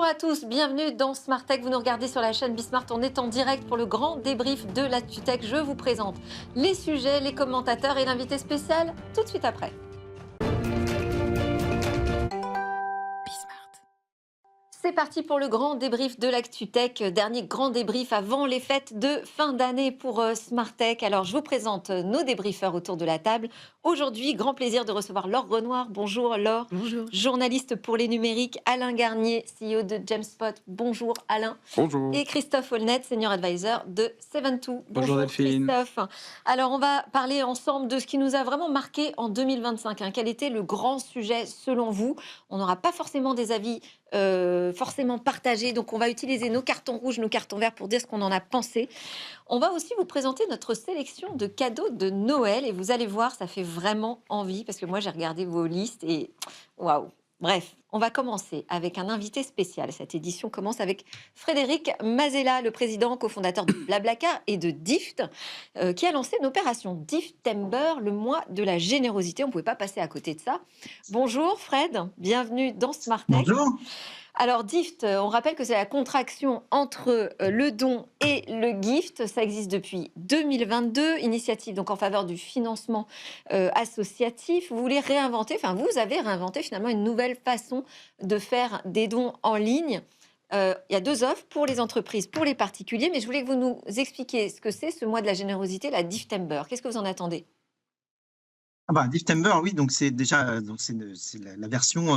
à tous, bienvenue dans Smart Tech. Vous nous regardez sur la chaîne Bismart. On est en direct pour le grand débrief de l'ActuTech. Je vous présente les sujets, les commentateurs et l'invité spécial tout de suite après. C'est parti pour le grand débrief de l'ActuTech, dernier grand débrief avant les fêtes de fin d'année pour Smart Tech. Alors, je vous présente nos débriefeurs autour de la table. Aujourd'hui, grand plaisir de recevoir Laure Renoir. Bonjour Laure. Bonjour. Journaliste pour les numériques, Alain Garnier, CEO de Jamespot. Bonjour Alain. Bonjour. Et Christophe Holnet, Senior Advisor de Seven2. Bonjour Delphine. Christophe. Alors, on va parler ensemble de ce qui nous a vraiment marqué en 2025. Quel était le grand sujet selon vous? On n'aura pas forcément des avis forcément partagés, donc on va utiliser nos cartons rouges, nos cartons verts pour dire ce qu'on en a pensé. On va aussi vous présenter notre sélection de cadeaux de Noël et vous allez voir, ça fait vraiment envie parce que moi j'ai regardé vos listes et waouh. Bref, on va commencer avec un invité spécial. Cette édition commence avec Frédéric Mazella, le président cofondateur de Blablacar et de Dift, qui a lancé une opération Diftember, le mois de la générosité. On ne pouvait pas passer à côté de ça. Bonjour Fred, bienvenue dans Smart Tech. Bonjour. Alors Dift, on rappelle que c'est la contraction entre le don et le gift. Ça existe depuis 2022, initiative donc en faveur du financement associatif. Vous voulez réinventer, enfin vous avez réinventé finalement une nouvelle façon de faire des dons en ligne. Il y a deux offres pour les entreprises, pour les particuliers, mais je voulais que vous nous expliquiez ce que c'est ce mois de la générosité, la Diftember. Qu'est-ce que vous en attendez? Diftember, oui, donc c'est déjà c'est la version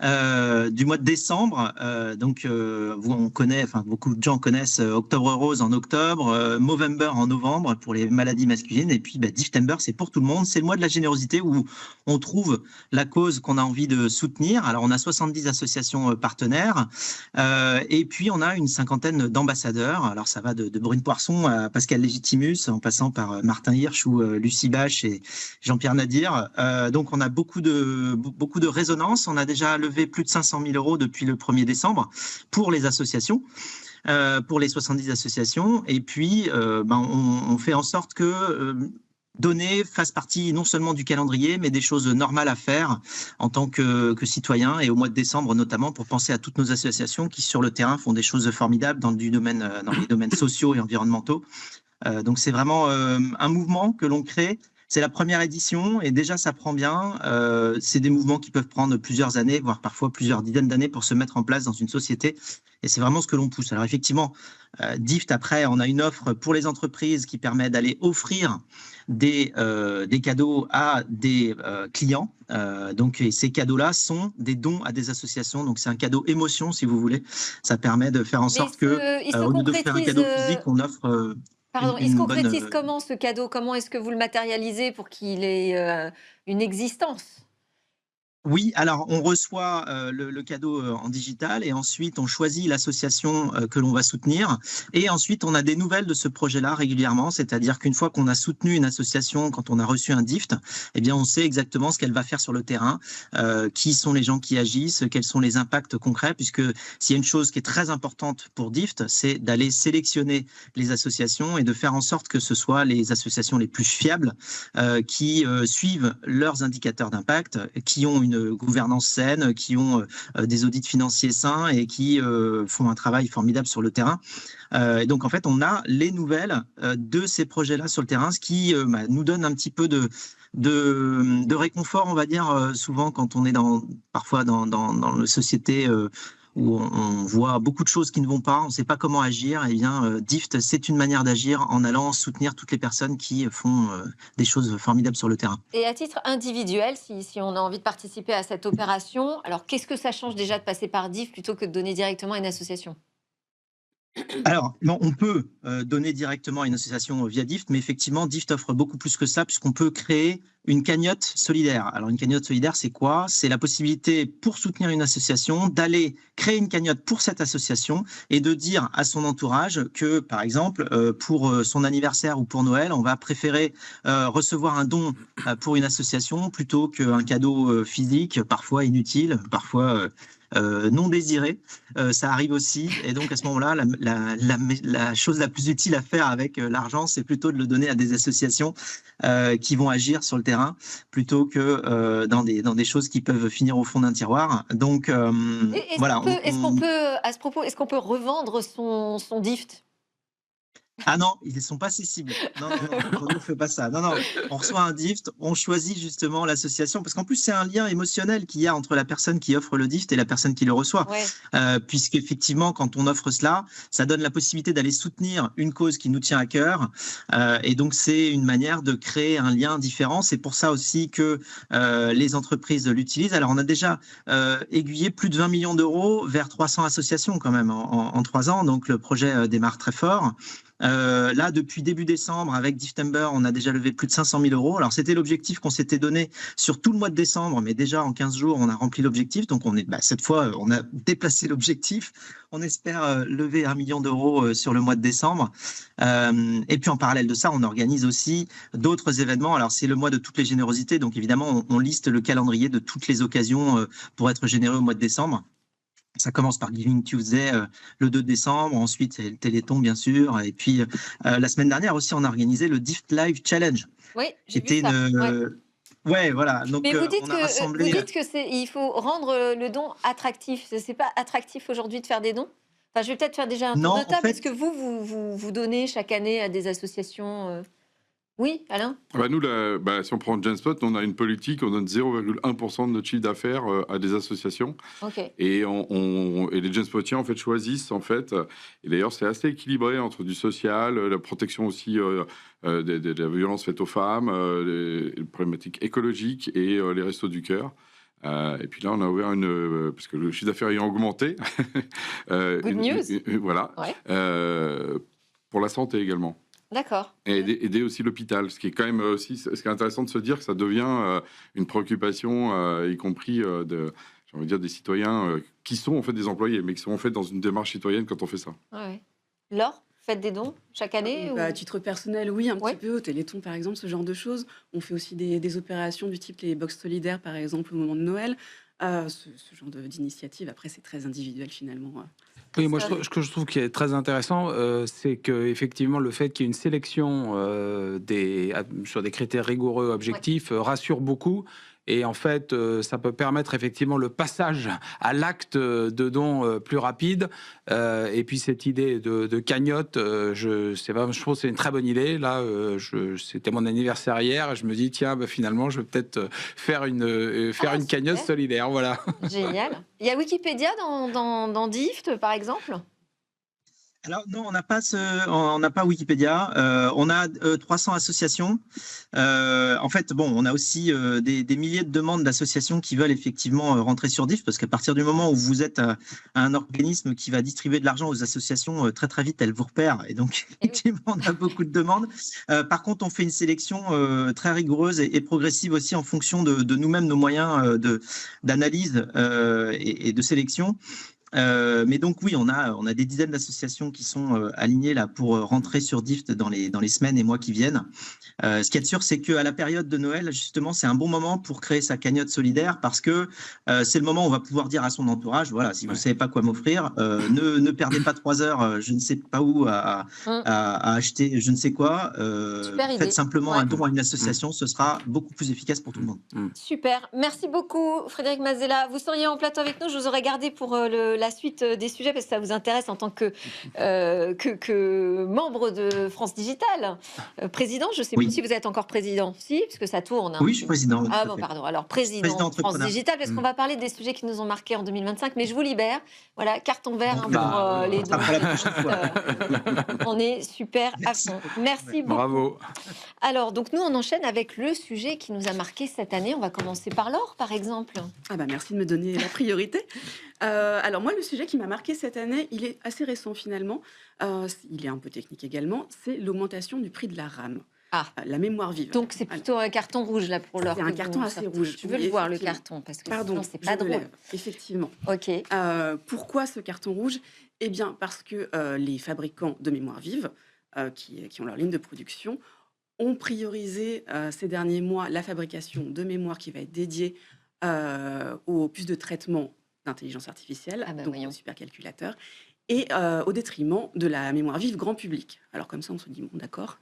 du mois de décembre. On connaît, enfin beaucoup de gens connaissent Octobre Rose en octobre, Movember en novembre pour les maladies masculines, et puis Diftember, c'est pour tout le monde. C'est le mois de la générosité où on trouve la cause qu'on a envie de soutenir. Alors on a 70 associations partenaires, et puis on a une cinquantaine d'ambassadeurs. Alors ça va de Brune Poisson à Pascal Légitimus, en passant par Martin Hirsch ou Lucie Bache et Jean-Pierre Nadir. Donc on a beaucoup de résonance. On a déjà levé plus de 500 000 € depuis le 1er décembre pour les associations, pour les 70 associations. Et puis on fait en sorte que donner fasse partie non seulement du calendrier, mais des choses normales à faire en tant que citoyen, et au mois de décembre notamment, pour penser à toutes nos associations qui sur le terrain font des choses formidables dans les domaines sociaux et environnementaux. Donc c'est vraiment un mouvement que l'on crée. C'est la première édition et déjà ça prend bien. C'est des mouvements qui peuvent prendre plusieurs années, voire parfois plusieurs dizaines d'années pour se mettre en place dans une société. Et c'est vraiment ce que l'on pousse. Alors effectivement, Dift, après, on a une offre pour les entreprises qui permet d'aller offrir des cadeaux à des clients. Et ces cadeaux-là sont des dons à des associations. Donc c'est un cadeau émotion, si vous voulez. Ça permet de faire en sorte que, au lieu d'offrir un cadeau physique, on offre... Pardon, il se concrétise comment ce cadeau? Comment est-ce que vous le matérialisez pour qu'il ait une existence? Oui, alors on reçoit le cadeau en digital et ensuite on choisit l'association que l'on va soutenir, et ensuite on a des nouvelles de ce projet-là régulièrement, c'est-à-dire qu'une fois qu'on a soutenu une association, quand on a reçu un Dift, eh bien on sait exactement ce qu'elle va faire sur le terrain, qui sont les gens qui agissent, quels sont les impacts concrets, puisque s'il y a une chose qui est très importante pour Dift, c'est d'aller sélectionner les associations et de faire en sorte que ce soit les associations les plus fiables, qui suivent leurs indicateurs d'impact, qui ont une gouvernance saine, qui ont des audits financiers sains et qui font un travail formidable sur le terrain. Et donc en fait, on a les nouvelles de ces projets-là sur le terrain, ce qui nous donne un petit peu de réconfort, on va dire, souvent quand on est parfois dans la société où on voit beaucoup de choses qui ne vont pas, on ne sait pas comment agir. Eh bien, Dift, c'est une manière d'agir en allant soutenir toutes les personnes qui font des choses formidables sur le terrain. Et à titre individuel, si on a envie de participer à cette opération, alors qu'est-ce que ça change déjà de passer par Dift plutôt que de donner directement à une association? Alors, on peut donner directement à une association via Dift, mais effectivement, Dift offre beaucoup plus que ça, puisqu'on peut créer une cagnotte solidaire. Alors, une cagnotte solidaire, c'est quoi? C'est la possibilité pour soutenir une association d'aller créer une cagnotte pour cette association et de dire à son entourage que, par exemple, pour son anniversaire ou pour Noël, on va préférer recevoir un don pour une association plutôt qu'un cadeau physique, parfois inutile, parfois non désirés. Ça arrive aussi. Et donc, à ce moment-là, la chose la plus utile à faire avec l'argent, c'est plutôt de le donner à des associations qui vont agir sur le terrain plutôt que dans des choses qui peuvent finir au fond d'un tiroir. Donc, voilà. À ce propos, est-ce qu'on peut revendre son DIFT? Ah non, ils ne sont pas accessibles. Non, non, non, on ne fait pas ça. Non, non, on reçoit un DIFT, on choisit justement l'association, parce qu'en plus, c'est un lien émotionnel qu'il y a entre la personne qui offre le DIFT et la personne qui le reçoit. Ouais. Puisqu'effectivement, quand on offre cela, ça donne la possibilité d'aller soutenir une cause qui nous tient à cœur. Et donc, c'est une manière de créer un lien différent. C'est pour ça aussi que les entreprises l'utilisent. Alors, on a déjà aiguillé plus de 20 millions d'euros vers 300 associations quand même en 3 ans. Donc, le projet démarre très fort. Là, depuis début décembre, avec Diftember, on a déjà levé plus de 500 000 euros. Alors, c'était l'objectif qu'on s'était donné sur tout le mois de décembre, mais déjà en 15 jours, on a rempli l'objectif. Donc, cette fois, on a déplacé l'objectif. On espère lever 1 million d'euros sur le mois de décembre. Et puis, en parallèle de ça, on organise aussi d'autres événements. Alors, c'est le mois de toutes les générosités. Donc, évidemment, on liste le calendrier de toutes les occasions pour être généreux au mois de décembre. Ça commence par Giving Tuesday le 2 décembre, ensuite c'est le Téléthon bien sûr, et puis la semaine dernière aussi on a organisé le Dift Live Challenge. Oui, j'ai C'était vu ça. Ouais, voilà. Donc Mais on a rassemblé. vous dites que il faut rendre le don attractif. C'est pas attractif aujourd'hui de faire des dons? Enfin, je vais peut-être faire déjà un tour Non, de en table. fait, Est-ce que vous donnez chaque année à des associations? Oui, Alain? Bah nous, si on prend Genspot, on a une politique, on donne 0,1% de notre chiffre d'affaires à des associations. Ok. Et, et les Genspotiens, en fait, choisissent, en fait, et d'ailleurs, c'est assez équilibré entre du social, la protection aussi de la violence faite aux femmes, les problématiques écologiques et les restos du cœur. Et puis là, on a ouvert parce que le chiffre d'affaires ayant augmenté. Good news. Voilà. Ouais. Pour la santé également. D'accord. Et aider aussi l'hôpital, ce qui est quand même aussi, ce qui est intéressant de se dire que ça devient une préoccupation, y compris j'ai envie de dire des citoyens qui sont en fait des employés, mais qui sont en fait dans une démarche citoyenne quand on fait ça. Ouais. Laure, faites des dons chaque année À titre personnel, oui, un Ouais. petit peu, au Téléthon par exemple, ce genre de choses. On fait aussi des opérations du type les box solidaires, par exemple, au moment de Noël. Ce genre d'initiative, après, c'est très individuel finalement. Oui, moi, ce que je trouve qui est très intéressant, c'est que effectivement le fait qu'il y ait une sélection sur des critères rigoureux, objectifs, rassure beaucoup. Et en fait, ça peut permettre effectivement le passage à l'acte de don plus rapide. Et puis cette idée de cagnotte, je trouve que c'est une très bonne idée. Là, c'était mon anniversaire hier. Et je me dis, tiens, finalement, je vais peut-être faire une cagnotte solidaire. Voilà. Génial. Il y a Wikipédia dans DIFT, par exemple? Alors non, on n'a pas Wikipédia. On a 300 associations. En fait, bon, on a aussi des milliers de demandes d'associations qui veulent effectivement rentrer sur DIFT, parce qu'à partir du moment où vous êtes un organisme qui va distribuer de l'argent aux associations, très très vite, elles vous repèrent. Et donc, effectivement, on a beaucoup de demandes. Par contre, on fait une sélection très rigoureuse et progressive aussi en fonction de nous-mêmes, nos moyens d'analyse et de sélection. Mais donc oui, on a des dizaines d'associations qui sont alignées là pour rentrer sur DIFT dans les semaines et mois qui viennent. Ce qui est sûr, c'est qu'à la période de Noël, justement, c'est un bon moment pour créer sa cagnotte solidaire, parce que c'est le moment où on va pouvoir dire à son entourage, voilà, si vous ne savez pas quoi m'offrir, ne perdez pas 3 heures, je ne sais pas où, à acheter je ne sais quoi. Faites simplement un don à une association, ce sera beaucoup plus efficace pour tout le monde. Super. Merci beaucoup, Frédéric Mazella. Vous seriez en plateau avec nous. Je vous aurais gardé pour la suite des sujets, parce que ça vous intéresse en tant que membre de France Digital. Président, je ne sais plus si vous êtes encore président. Si, parce que ça tourne. Oui, je suis président. Ah bon, pardon. Alors, président de France Digital, parce qu'on va parler des sujets qui nous ont marqués en 2025. Mais je vous libère. Voilà, carton vert pour les dons. On est super à fond. Merci beaucoup. Bravo. Alors, donc nous, on enchaîne avec le sujet qui nous a marqué cette année. On va commencer par Laure, par exemple. Ah bah merci de me donner la priorité. Alors moi, le sujet qui m'a marqué cette année, il est assez récent finalement. Il est un peu technique également. C'est l'augmentation du prix de la RAM. La mémoire vive. Donc c'est plutôt un carton rouge là pour Laure. C'est un carton assez rouge. Je veux le voir, le carton, parce que sinon c'est pas drôle. Effectivement. Ok. Pourquoi ce carton rouge? Eh bien parce que les fabricants de mémoire vive, qui ont leur ligne de production, ont priorisé ces derniers mois la fabrication de mémoire qui va être dédiée aux puces de traitement d'intelligence artificielle, donc voyons. de supercalculateurs, et au détriment de la mémoire vive grand public. Alors comme ça, on se dit, bon d'accord,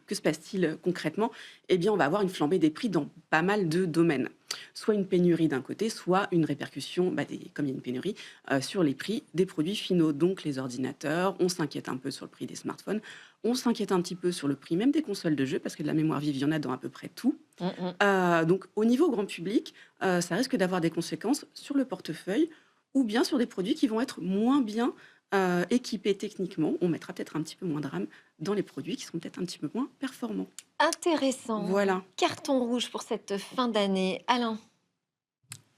que se passe-t-il concrètement? Eh bien, on va avoir une flambée des prix dans pas mal de domaines. Soit une pénurie d'un côté, soit une répercussion, comme il y a une pénurie, sur les prix des produits finaux. Donc les ordinateurs, on s'inquiète un peu sur le prix des smartphones, on s'inquiète un petit peu sur le prix même des consoles de jeux, parce que de la mémoire vive, il y en a dans à peu près tout. Donc au niveau grand public, ça risque d'avoir des conséquences sur le portefeuille, ou bien sur des produits qui vont être moins bien équipés techniquement. On mettra peut-être un petit peu moins de RAM dans les produits qui seront peut-être un petit peu moins performants. Intéressant. Voilà. Carton rouge pour cette fin d'année. Alain,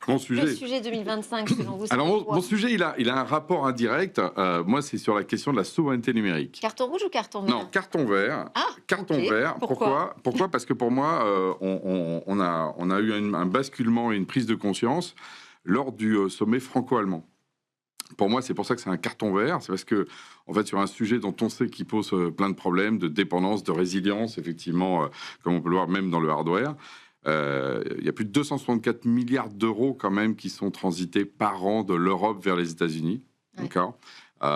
Mon le sujet. sujet 2025, selon vous, c'est Alors, quoi? mon sujet, il a un rapport indirect. Moi, c'est sur la question de la souveraineté numérique. Carton rouge ou carton vert? Non, carton vert. Ah, Carton ok. vert. Pourquoi Pourquoi? Parce que pour moi, on a eu un basculement et une prise de conscience lors du sommet franco-allemand. Pour moi, c'est pour ça que c'est un carton vert. C'est parce que, en fait, sur un sujet dont on sait qu'il pose plein de problèmes, de dépendance, de résilience, effectivement, comme on peut le voir même dans le hardware, il y a plus de 264 milliards d'euros quand même qui sont transités par an de l'Europe vers les États-Unis. Ouais. D'accord.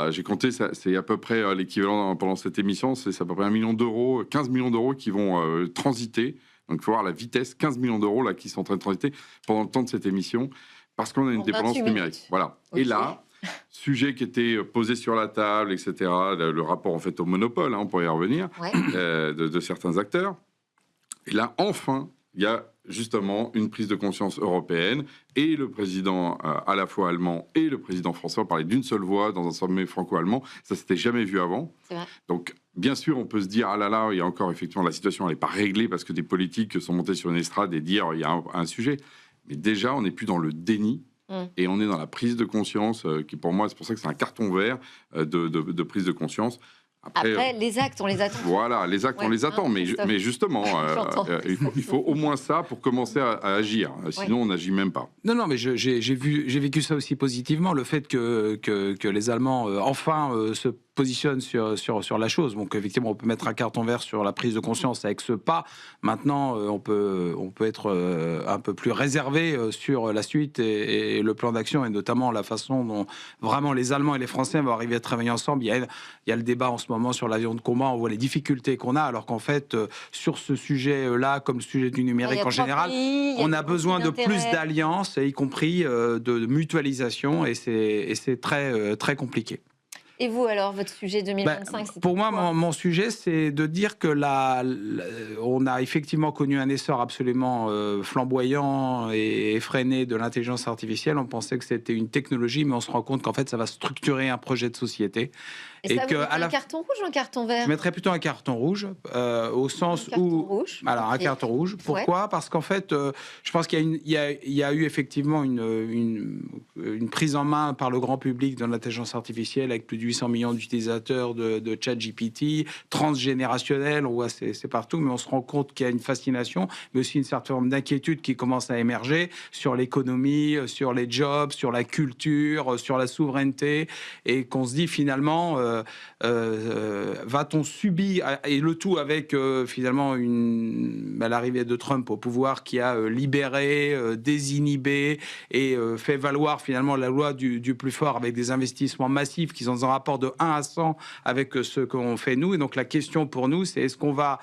J'ai compté, c'est à peu près l'équivalent pendant cette émission, c'est à peu près 1 million d'euros, 15 millions d'euros qui vont transiter. Donc, il faut voir la vitesse, 15 millions d'euros là qui sont en train de transiter pendant le temps de cette émission, parce qu'on a une En dépendance 28 numérique. minutes. Voilà. Ok. Et là, sujet qui était posé sur la table, etc. Le rapport en fait au monopole, on pourrait y revenir, Ouais. de certains acteurs. Et là, enfin, il y a justement une prise de conscience européenne et le président à la fois allemand et le président français ont parlé d'une seule voix dans un sommet franco-allemand. Ça s'était jamais vu avant. C'est vrai. Donc, bien sûr, on peut se dire, ah là là, il y a encore effectivement la situation, elle n'est pas réglée parce que des politiques sont montés sur une estrade et dire, il y a un sujet. Mais déjà, on n'est plus dans le déni. Et on est dans la prise de conscience, qui pour moi, c'est pour ça que c'est un carton vert de prise de conscience. Après, les actes, on les attend. Voilà, les actes, on les attend, mais justement, il faut au moins ça pour commencer à agir. Sinon, on n'agit même pas. Non, mais j'ai vécu ça aussi positivement, le fait que les Allemands enfin se positionnent sur la chose. Donc effectivement, on peut mettre un carton vert sur la prise de conscience avec ce pas. Maintenant, on peut être un peu plus réservé sur la suite et le plan d'action, et notamment la façon dont vraiment les Allemands et les Français vont arriver à travailler ensemble. Il y a le débat en ce moment sur l'avion de combat, on voit les difficultés qu'on a, alors qu'en fait, sur ce sujet-là, comme le sujet du numérique en général, on a besoin de plus d'alliances, y compris de mutualisation, et c'est très, très compliqué. Et vous, alors, votre sujet 2025, c'est pour moi, mon sujet, c'est de dire que on a effectivement connu un essor absolument flamboyant et effréné de l'intelligence artificielle. On pensait que c'était une technologie, mais on se rend compte qu'en fait, ça va structurer un projet de société. Et ça, vous mettez un carton rouge ou un carton vert? Je mettrais plutôt un carton rouge, au sens où... Alors, un carton rouge. Pourquoi? Parce qu'en fait, je pense qu'il y a eu effectivement une prise en main par le grand public de l'intelligence artificielle, avec plus de 800 millions d'utilisateurs de ChatGPT, transgénérationnel, on voit c'est partout, mais on se rend compte qu'il y a une fascination, mais aussi une certaine forme d'inquiétude qui commence à émerger sur l'économie, sur les jobs, sur la culture, sur la souveraineté, et qu'on se dit finalement... va-t-on subir, et le tout avec finalement l'arrivée de Trump au pouvoir qui a libéré, désinhibé et fait valoir finalement la loi du plus fort avec des investissements massifs qui sont en rapport de 1 à 100 avec ce qu'on fait nous. Et donc la question pour nous, c'est est-ce qu'on va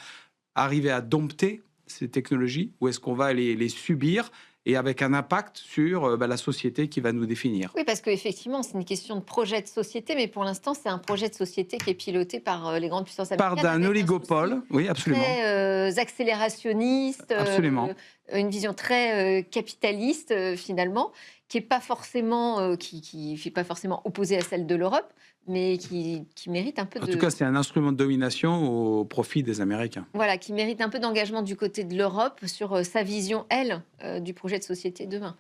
arriver à dompter ces technologies ou est-ce qu'on va les subir, et avec un impact sur la société qui va nous définir. Oui, parce qu'effectivement, c'est une question de projet de société, mais pour l'instant, c'est un projet de société qui est piloté par les grandes puissances américaines. Par d'un oligopole, oui, absolument. Très accélérationniste, absolument. Une vision très capitaliste, finalement, qui n'est pas forcément, qui fait pas forcément opposée à celle de l'Europe, mais qui mérite un peu En tout cas, c'est un instrument de domination au profit des Américains. Voilà, qui mérite un peu d'engagement du côté de l'Europe sur sa vision, elle, du projet de société demain.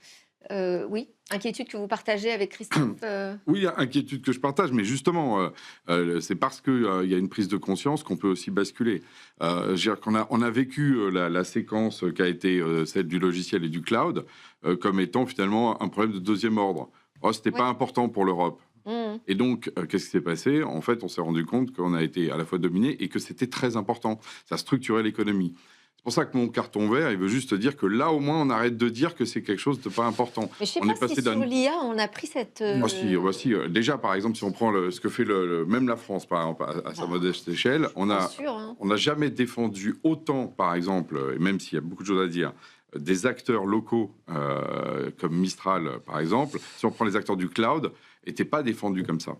Oui, inquiétude que vous partagez avec Christophe Oui, inquiétude que je partage, mais justement, c'est parce qu'il y a une prise de conscience qu'on peut aussi basculer. On a vécu la séquence qui a été celle du logiciel et du cloud comme étant finalement un problème de deuxième ordre. Oh, c'était pas important pour l'Europe. Et donc, qu'est-ce qui s'est passé? En fait, on s'est rendu compte qu'on a été à la fois dominé et que c'était très important. Ça structurait l'économie. C'est pour ça que mon carton vert, il veut juste dire que là, au moins, on arrête de dire que c'est quelque chose de pas important. Mais je sais On pas est passé si sur l'IA, on a pris cette... Si. Déjà, par exemple, si on prend ce que fait même la France, par exemple, à sa modeste échelle, on n'a jamais défendu autant, par exemple, et même s'il y a beaucoup de choses à dire, des acteurs locaux comme Mistral, par exemple. Si on prend les acteurs du cloud, n'étaient pas défendus comme ça,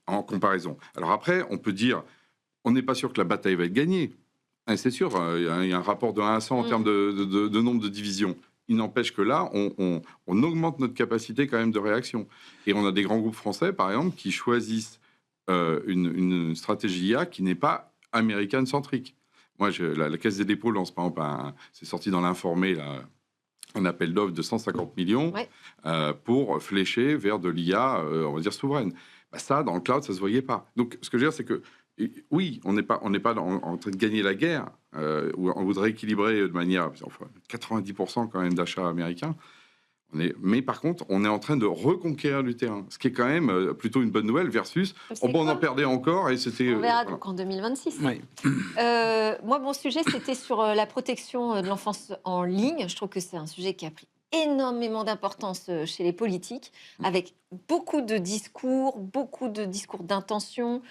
en comparaison. Alors après, on peut dire, on n'est pas sûr que la bataille va être gagnée. C'est sûr, il y a un rapport de 1 à 100 en termes de nombre de divisions. Il n'empêche que là, on augmente notre capacité quand même de réaction. Et on a des grands groupes français, par exemple, qui choisissent une stratégie IA qui n'est pas américaine-centrique. Moi, la Caisse des dépôts lance, par exemple, c'est sorti dans l'informé, un appel d'offres de 150 millions pour flécher vers de l'IA, on va dire, souveraine. Ça, dans le cloud, ça ne se voyait pas. Donc, ce que je veux dire, c'est que oui, on n'est pas en train de gagner la guerre, où on voudrait équilibrer de manière... 90% quand même d'achats américains. Mais par contre, on est en train de reconquérir du terrain, ce qui est quand même plutôt une bonne nouvelle versus on en perdait encore et c'était... On verra donc en 2026. Oui. Moi, mon sujet, c'était sur la protection de l'enfance en ligne. Je trouve que c'est un sujet qui a pris énormément d'importance chez les politiques, avec beaucoup de discours d'intention,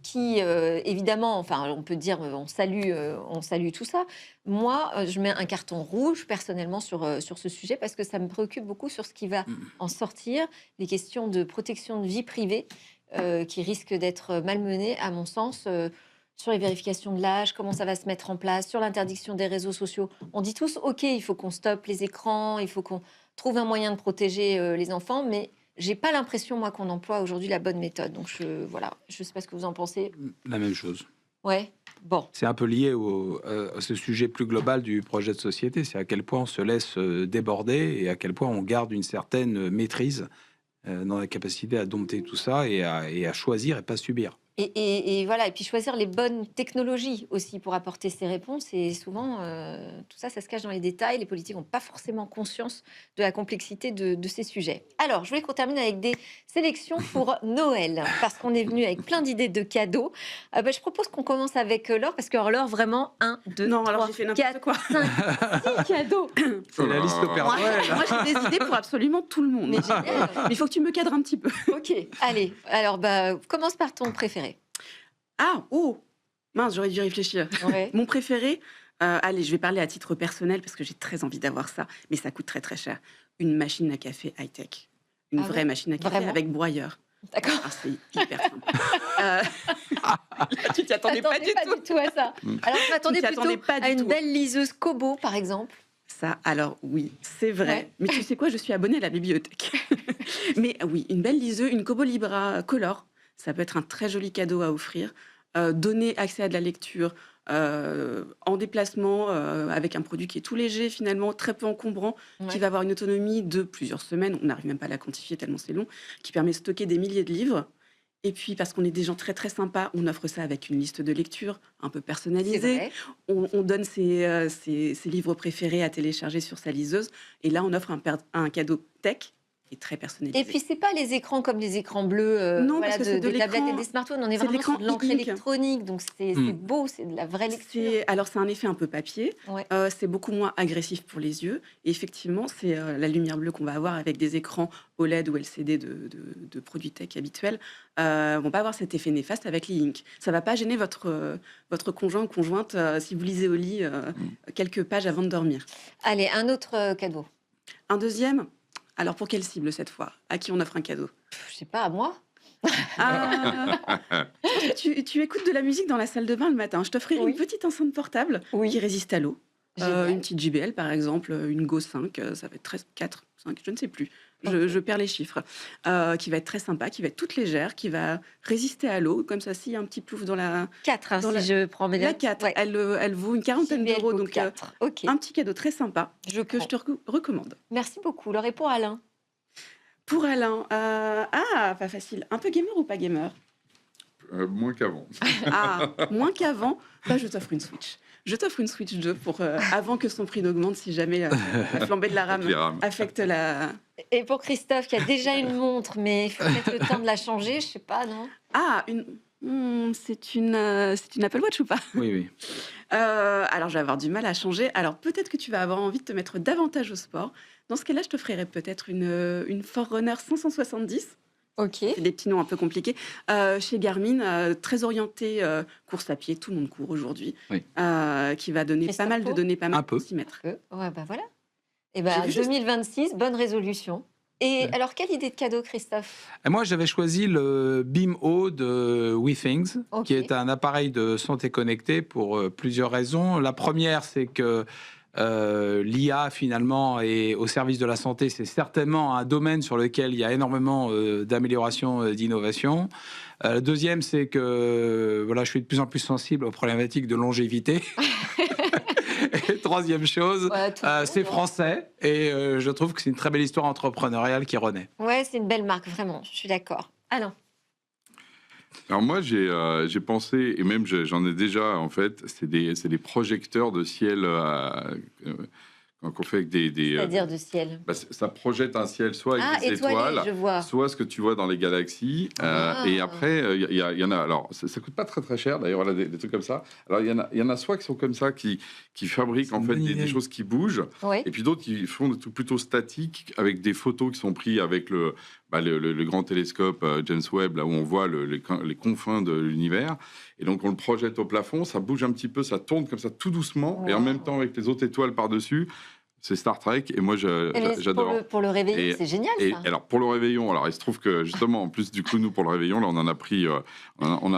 qui, évidemment, enfin, on peut dire, on salue tout ça. Moi, je mets un carton rouge, personnellement, sur ce sujet, parce que ça me préoccupe beaucoup sur ce qui va en sortir, les questions de protection de vie privée, qui risquent d'être malmenées, à mon sens, sur les vérifications de l'âge, comment ça va se mettre en place, sur l'interdiction des réseaux sociaux. On dit tous, OK, il faut qu'on stoppe les écrans, il faut qu'on trouve un moyen de protéger les enfants, mais... J'ai pas l'impression, moi, qu'on emploie aujourd'hui la bonne méthode. Donc, je sais pas ce que vous en pensez. La même chose. Ouais, bon. C'est un peu lié à ce sujet plus global du projet de société. C'est à quel point on se laisse déborder et à quel point on garde une certaine maîtrise dans la capacité à dompter tout ça et à choisir et pas subir. Et voilà, et puis choisir les bonnes technologies aussi pour apporter ces réponses. Et souvent, tout ça, ça se cache dans les détails. Les politiques n'ont pas forcément conscience de la complexité de ces sujets. Alors, je voulais qu'on termine avec des sélections pour Noël, parce qu'on est venu avec plein d'idées de cadeaux. Je propose qu'on commence avec Laure, parce que Laure, vraiment, 1, 2, non, 3, alors j'ai fait n'importe 4, quoi. 5, 6 cadeaux. C'est la liste au Père Noël. Moi, j'ai des idées pour absolument tout le monde. Mais génial. Mais il faut que tu me cadres un petit peu. Ok, allez. Alors, commence par ton préféré. Ah, oh mince, j'aurais dû réfléchir. Ouais. Mon préféré, allez, je vais parler à titre personnel parce que j'ai très envie d'avoir ça, mais ça coûte très très cher. Une machine à café high-tech. Une vraie machine à café avec broyeur. D'accord. Ah, c'est hyper simple. Tu t'y attendais pas du tout à ça. Alors, je m'attendais plutôt à une belle liseuse Kobo, par exemple. Ça, alors oui, c'est vrai. Ouais. Mais tu sais quoi, je suis abonnée à la bibliothèque. Mais oui, une belle liseuse, une Kobo Libra Color. Ça peut être un très joli cadeau à offrir. Donner accès à de la lecture en déplacement avec un produit qui est tout léger, finalement, très peu encombrant, qui va avoir une autonomie de plusieurs semaines. On n'arrive même pas à la quantifier tellement c'est long, qui permet de stocker des milliers de livres. Et puis, parce qu'on est des gens très, très sympas, on offre ça avec une liste de lecture un peu personnalisée. On donne ses livres préférés à télécharger sur sa liseuse. Et là, on offre un cadeau tech qui est très personnalisé. Et puis, c'est pas les écrans comme les écrans bleus non, parce que c'est des tablettes et des smartphones. On est vraiment sur de l'encre électronique. Donc, c'est beau, c'est de la vraie lecture. Alors, c'est un effet un peu papier. Ouais. C'est beaucoup moins agressif pour les yeux. Et effectivement, c'est la lumière bleue qu'on va avoir avec des écrans OLED ou LCD de produits tech habituels. Vont pas avoir cet effet néfaste avec l'e-ink. Ça va pas gêner votre conjoint ou conjointe si vous lisez au lit quelques pages avant de dormir. Allez, un autre cadeau. Un deuxième. Alors, pour quelle cible cette fois? À qui on offre un cadeau? Je sais pas, à moi. Tu écoutes de la musique dans la salle de bain le matin. Je t'offrirai une petite enceinte portable qui résiste à l'eau. Une petite JBL, par exemple, une Go 5, ça va être 13, 4, 5, je ne sais plus. Je perds les chiffres. Qui va être très sympa, qui va être toute légère, qui va résister à l'eau. Comme ça, s'il y a un petit plouf dans la... 4, je prends mes La 4, elle vaut une quarantaine d'euros. Donc, un petit cadeau très sympa que je te recommande. Merci beaucoup. Laure, et pour Alain? Pour Alain, pas facile. Un peu gamer ou pas gamer? Moins qu'avant. Moins qu'avant, je t'offre une Switch. Je t'offre une Switch 2 avant que son prix n'augmente si jamais la flambée de la RAM affecte la... Et pour Christophe, qui a déjà une montre, mais il faut peut-être le temps de la changer, je sais pas, non? C'est une Apple Watch ou pas? Oui, oui. Alors, je vais avoir du mal à changer. Alors, peut-être que tu vas avoir envie de te mettre davantage au sport. Dans ce cas-là, je t'offrirais peut-être une Forerunner 570. Ok. C'est des petits noms un peu compliqués. Chez Garmin, très orienté course à pied, tout le monde court aujourd'hui, Oui. qui va donner Christophe pas mal de Pau données, pas mal Un peu. de centimètres. Ouais, bah voilà. Et J'ai ben vu juste- 2026, bonne résolution. Et Ouais. alors, quelle idée de cadeau, Christophe? Et moi, j'avais choisi le Beam O de WeThings, Ok. qui est un appareil de santé connectée pour plusieurs raisons. La première, c'est que l'IA, finalement, est au service de la santé. C'est certainement un domaine sur lequel il y a énormément d'amélioration, d'innovation. La deuxième, c'est que voilà, je suis de plus en plus sensible aux problématiques de longévité. Et troisième chose, Ouais, tout le monde, c'est hein. français. Et je trouve que c'est une très belle histoire entrepreneuriale qui renaît. Ouais, c'est une belle marque, vraiment. Je suis d'accord. Alain. Alors moi, j'ai pensé, et même j'en ai déjà, en fait, c'est des projecteurs de ciel qu'on fait avec des C'est-à-dire de ciel. ça projette un ciel soit avec Ah, des étoilé, étoiles, je vois. soit ce que tu vois dans les galaxies. Ah. Et après, il y en a. Alors, ça coûte pas très très cher. D'ailleurs, voilà, des trucs comme ça. Alors, il y en a soit qui sont comme ça, qui fabriquent C'est en une fait bonne des idée. choses qui bougent, Oui. et puis d'autres qui font des trucs plutôt statiques avec des photos qui sont prises avec le grand télescope James Webb, là où on voit les confins de l'univers. Et donc, on le projette au plafond, ça bouge un petit peu, ça tourne comme ça tout doucement, et en Wow. même temps avec les autres étoiles par-dessus. C'est Star Trek, et moi, j'adore. Pour le réveillon, Et- c'est génial, Et ça. alors pour le réveillon, alors il se trouve que justement en plus du coup nous pour le réveillon là on en a pris, on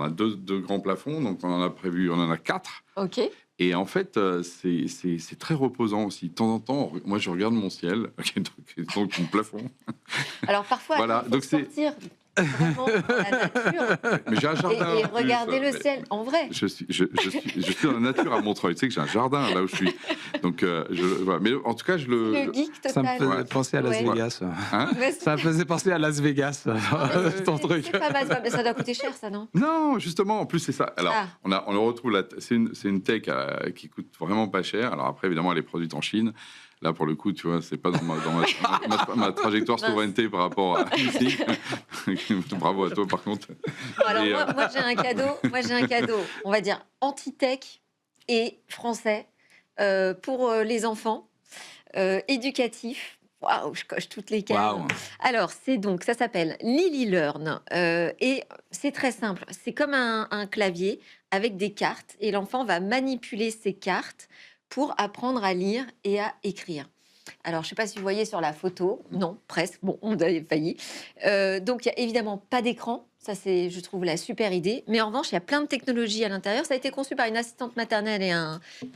a deux grands plafonds, donc on en a 4. Ok. Et en fait c'est très reposant aussi. De temps en temps, moi je regarde mon ciel, donc mon plafond. Alors parfois, Voilà, il faut donc c'est- sortir vraiment dans la nature Mais j'ai un jardin. et en plus, regarder le mais ciel en vrai. Je suis dans la nature à Montreuil. Tu sais que j'ai un jardin là où je suis. Donc voilà. Mais en tout cas je Le le. geek Ça me total. faisait Ouais. penser à Las Ouais. Vegas. Hein Mais Ça me faisait penser à Las Vegas, ton truc. c'est pas mal, mais ça doit coûter cher, ça, non? Non, justement, en plus, c'est ça. Alors, Ah. on le retrouve là. C'est une tech qui coûte vraiment pas cher. Alors, après, évidemment, elle est produite en Chine. Là, pour le coup, tu vois, c'est pas dans ma trajectoire Mince. souveraineté par rapport à ici. Bravo à toi, par contre. Bon, alors, Et, moi, j'ai un cadeau. Moi, j'ai un cadeau, on va dire, anti-tech et français pour les enfants, éducatif. Waouh, je coche toutes les cases. Waouh. Alors, ça s'appelle Lily Learn. Et c'est très simple. C'est comme un clavier avec des cartes. Et l'enfant va manipuler ces cartes pour apprendre à lire et à écrire. Alors, je ne sais pas si vous voyez sur la photo. Non, presque. Bon, on a failli. Donc, il n'y a évidemment pas d'écran. Ça, c'est, je trouve, la super idée. Mais en revanche, il y a plein de technologies à l'intérieur. Ça a été conçu par une assistante maternelle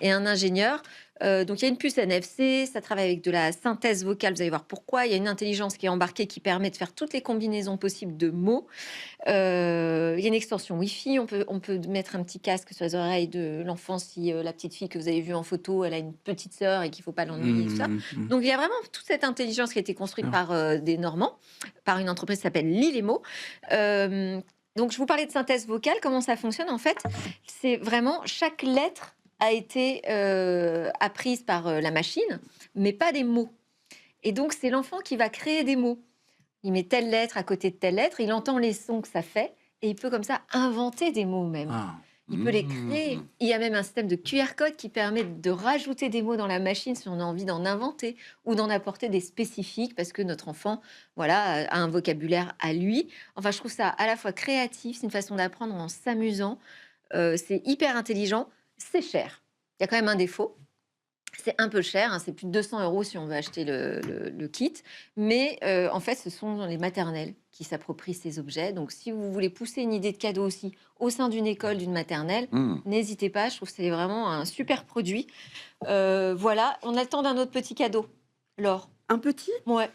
et un ingénieur. Donc, il y a une puce NFC. Ça travaille avec de la synthèse vocale. Vous allez voir pourquoi. Il y a une intelligence qui est embarquée qui permet de faire toutes les combinaisons possibles de mots. Il y a une extension Wi-Fi. On peut mettre un petit casque sur les oreilles de l'enfant si la petite fille que vous avez vue en photo, elle a une petite sœur et qu'il ne faut pas l'ennuyer. Tout ça. Donc, il y a vraiment toute cette intelligence qui a été construite par des Normands, par une entreprise qui s'appelle Lilemo. Donc, je vous parlais de synthèse vocale. Comment ça fonctionne, en fait? C'est vraiment chaque lettre a été apprise par la machine, mais pas des mots. Et donc, c'est l'enfant qui va créer des mots. Il met telle lettre à côté de telle lettre, il entend les sons que ça fait, et il peut comme ça inventer des mots même. Ah. Il peut les créer. Il y a même un système de QR code qui permet de rajouter des mots dans la machine si on a envie d'en inventer ou d'en apporter des spécifiques parce que notre enfant, voilà, a un vocabulaire à lui. Enfin, je trouve ça à la fois créatif, c'est une façon d'apprendre en s'amusant. C'est hyper intelligent, c'est cher. Il y a quand même un défaut. C'est un peu cher, hein, c'est plus de 200 € si on veut acheter le kit. Mais en fait, ce sont les maternelles qui s'approprient ces objets. Donc, si vous voulez pousser une idée de cadeau aussi au sein d'une école, d'une maternelle, n'hésitez pas. Je trouve que c'est vraiment un super produit. Voilà, on a le temps d'un autre petit cadeau. Laure. Un petit Ouais.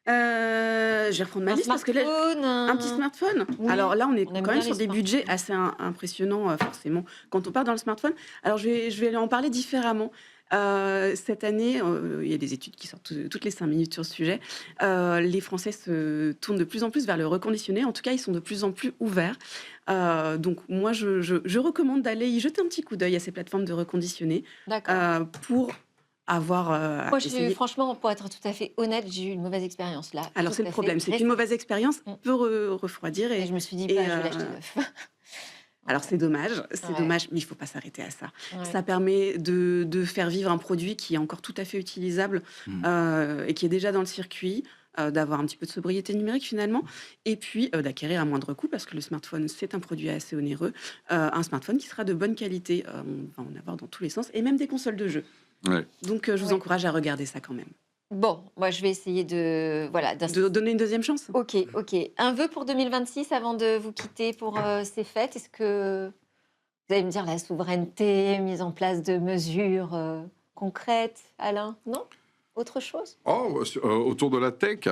Je vais reprendre ma Un liste parce que là, smartphone, un petit smartphone. Oui, Alors là, on est on aime quand même bien sur les des smartphones. budgets assez impressionnants, forcément, quand on part dans le smartphone. Alors, je vais en parler différemment. Cette année, il y a des études qui sortent toutes les 5 minutes sur ce sujet. Les Français se tournent de plus en plus vers le reconditionné. En tout cas, ils sont de plus en plus ouverts. Donc, moi, je recommande d'aller y jeter un petit coup d'œil à ces plateformes de reconditionné D'accord. pour avoir essayé. Franchement, pour être tout à fait honnête, j'ai eu une mauvaise expérience là. Alors c'est le problème, c'est qu'une mauvaise expérience peut refroidir. Et je me suis dit, je vais l'acheter neuf. Alors c'est dommage, mais il ne faut pas s'arrêter à ça. Ouais. Ça permet de faire vivre un produit qui est encore tout à fait utilisable et qui est déjà dans le circuit, d'avoir un petit peu de sobriété numérique finalement, et puis d'acquérir à moindre coût, parce que le smartphone, c'est un produit assez onéreux, un smartphone qui sera de bonne qualité. On va en avoir dans tous les sens, et même des consoles de jeux. Ouais. Donc je vous encourage à regarder ça quand même. Bon, moi je vais essayer de donner une deuxième chance. Ok. Un vœu pour 2026 avant de vous quitter pour ces fêtes. Est-ce que vous allez me dire la souveraineté, mise en place de mesures concrètes, Alain? Non? Autre chose? Autour de la tech,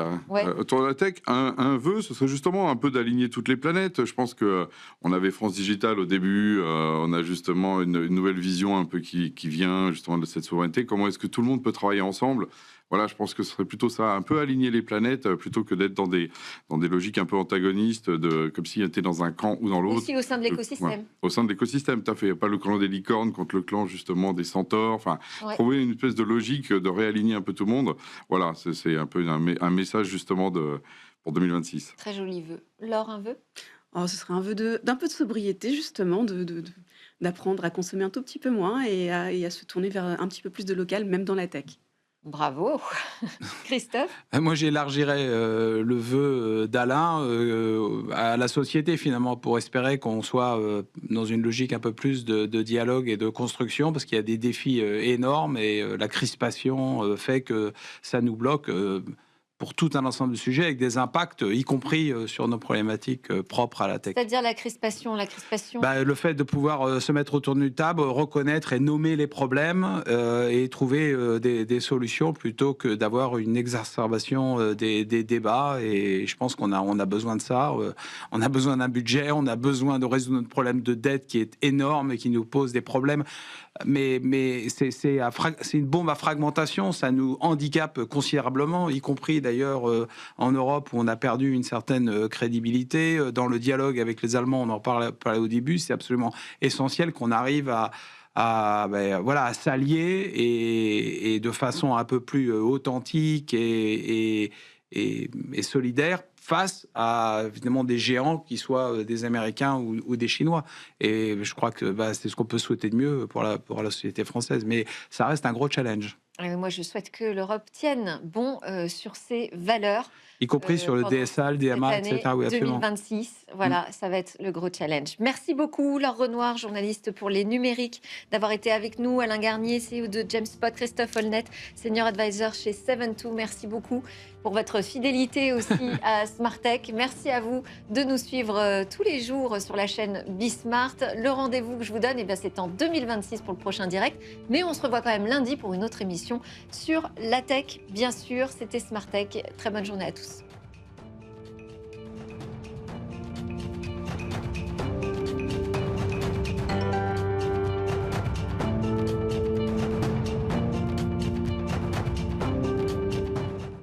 autour de la tech, un vœu, ce serait justement un peu d'aligner toutes les planètes. Je pense que on avait France Digital au début, on a justement une nouvelle vision un peu qui vient justement de cette souveraineté. Comment est-ce que tout le monde peut travailler ensemble? Voilà, je pense que ce serait plutôt ça, un peu aligner les planètes, plutôt que d'être dans des logiques un peu antagonistes, comme s'il était dans un camp ou dans l'autre. Aussi au sein de l'écosystème. Ouais, au sein de l'écosystème, tout à fait. Il n'y a pas le clan des licornes contre le clan justement des centaures. Enfin, trouver une espèce de logique de réaligner un peu tout le monde. Voilà, c'est un peu un message justement pour 2026. Très joli vœu. Laure, un vœu? Ce serait un vœu d'un peu de sobriété, justement, d'apprendre à consommer un tout petit peu moins et à se tourner vers un petit peu plus de local, même dans la tech. Bravo. Christophe? Moi, j'élargirais le vœu d'Alain à la société, finalement, pour espérer qu'on soit dans une logique un peu plus de dialogue et de construction, parce qu'il y a des défis énormes et la crispation fait que ça nous bloque pour tout un ensemble de sujets avec des impacts, y compris sur nos problématiques propres à la tech. C'est-à-dire la crispation Le fait de pouvoir se mettre autour d'une table, reconnaître et nommer les problèmes et trouver des solutions plutôt que d'avoir une exacerbation des débats. Et je pense qu'on a besoin de ça. On a besoin d'un budget, on a besoin de résoudre notre problème de dette qui est énorme et qui nous pose des problèmes. Mais c'est une bombe à fragmentation, ça nous handicape considérablement, y compris d'ailleurs en Europe où on a perdu une certaine crédibilité. Dans le dialogue avec les Allemands, on en parlait au début, c'est absolument essentiel qu'on arrive à s'allier et de façon un peu plus authentique et solidaire face à évidemment des géants qui soient des Américains ou des Chinois. Et je crois que c'est ce qu'on peut souhaiter de mieux pour la société française. Mais ça reste un gros challenge. Moi, je souhaite que l'Europe tienne bon sur ses valeurs. Y compris sur le DSA, le DMA, etc. Oui, absolument. 2026, voilà, ça va être le gros challenge. Merci beaucoup, Laure Renoir, journaliste pour les numériques, d'avoir été avec nous. Alain Garnier, CEO de Jamespot, Christophe Holnet, Senior Advisor chez 72. Merci beaucoup pour votre fidélité aussi à Smartech. Merci à vous de nous suivre tous les jours sur la chaîne Bismart. Le rendez-vous que je vous donne, c'est en 2026 pour le prochain direct. Mais on se revoit quand même lundi pour une autre émission sur la tech, bien sûr. C'était Smartech. Très bonne journée à tous.